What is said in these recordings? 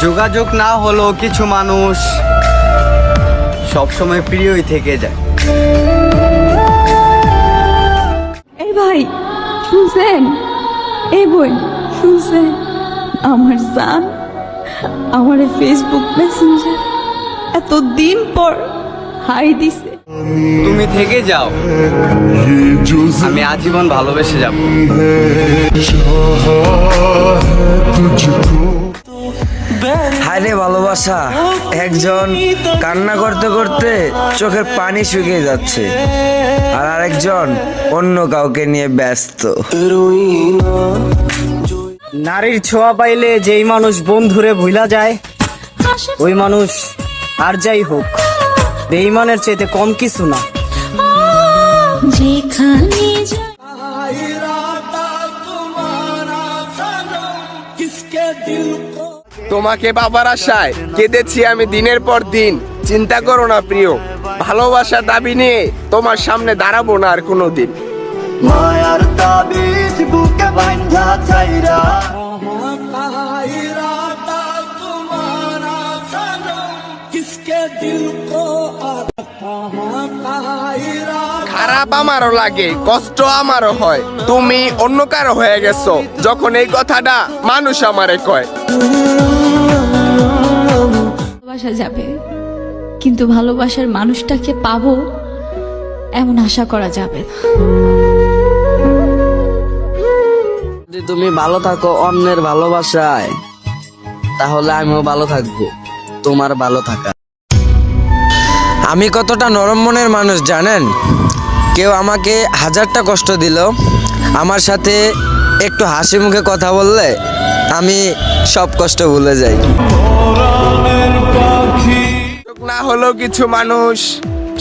যোগাযোগ না হলেও কিছু মানুষ সবসময় প্রিয়ই থেকে যায়। এই ভাই শুনছেন? এই বই শুনছেন? আমার জান আমার ফেসবুক মেসেঞ্জার এতদিন পর হাই দিছে। তুমি থেকে যাও, আমি আজীবন ভালোবেসে যাব। হায়রে ভালোবাসা, একজন কান্না করতে করতে চোখের পানি শুকিয়ে যাচ্ছে, আর আরেকজন অন্য কাউকে নিয়ে ব্যস্ত। নারীর ছোঁয়া পাইলে যেই মানুষ বন্ধুরে ভুলা যায়, ওই মানুষ আর যাই হোক বেঈমানের চাইতে কম কিছু না। তোমাকে বাবার আশায় কেঁদেছি আমি দিনের পর দিন। চিন্তা করো না প্রিয়, ভালোবাসার দাবি নিয়ে তোমার সামনে দাঁড়াবো না আর কোনোদিন। মায়ার তাবিজ বুকে বাঁধা চাইরা খারাপ আমারও লাগে, কষ্ট আমারও হয়, তুমি অন্য কারো হয়ে গেছো যখন এই কথাটা মানুষ আমারে কয়। ভালোবাসা যাবে, কিন্তু ভালোবাসার মানুষটাকে পাবো এমন আশা করা যাবে না। যদি তুমি ভালো থাকো অন্যের ভালোবাসায়, তাহলে আমিও ভালো থাকবো তোমার ভালো থাকা। আমি কতটা নরম মনের মানুষ জানেন? কেউ আমাকে হাজারটা কষ্ট দিল, আমার সাথে একটু হাসি মুখে কথা বললে আমি সব কষ্ট ভুলে যাই। না হলেও কিছু মানুষ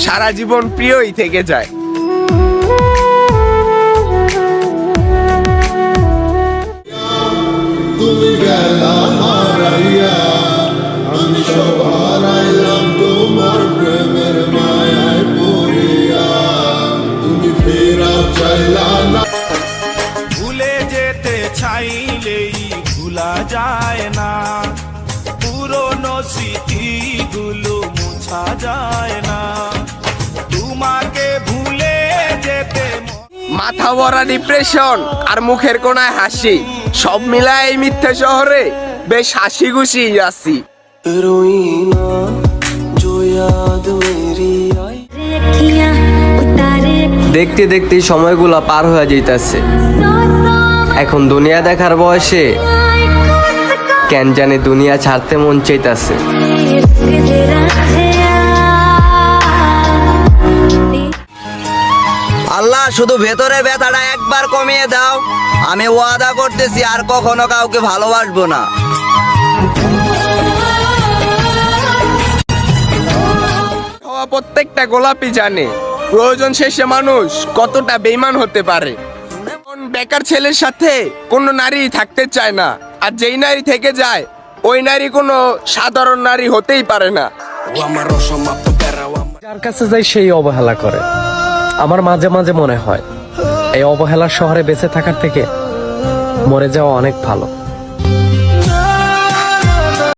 সারা জীবন প্রিয়ই থেকে যায়। তুমি গেলা হারাইয়া, আমি সব হারাইলাম তোমার প্রেমের মায়ায় পড়িয়া। তুমি ফেরাও চাইলা না। ভুলে যেতে চাইলেই ভুলা যায় না, পুরনো স্মৃতিগুলো মোছা যায় না, তোমাকে ভুলে যেতে। মাথা ভরা ডিপ্রেশন আর মুখের কোনায় হাসি, সব মিলায় এই মিথ্যে শহরে বেশ হাসি খুশি আছি। দেখতে দেখতে সময়গুলো পার হয়ে যাইতাছে। এখন দুনিয়া দেখার বয়সে কেন জানি দুনিয়া ছাড়তে মন চাইতাছে। আল্লাহ শুধু ভেতরে ব্যথাটা একবার কমিয়ে দাও, আমি ওয়াদা করতেছি আর কখনো কাউকে ভালোবাসবো না। প্রত্যেকটা গোলাপি জানে প্রয়োজন শেষে মানুষ কতটা বেইমান হতে পারে। বেকার ছেলের সাথে কোনো নারী থাকতে চায় না, আর যেই নারী থেকে যায় ওই নারী কোনো সাধারণ নারী হতেই পারে না। যার কাছে যাই সেই অবহেলা করে। আমার মাঝে মাঝে মনে হয় এই অবহেলার শহরে বেঁচে থাকার থেকে মরে যাওয়া অনেক ভালো।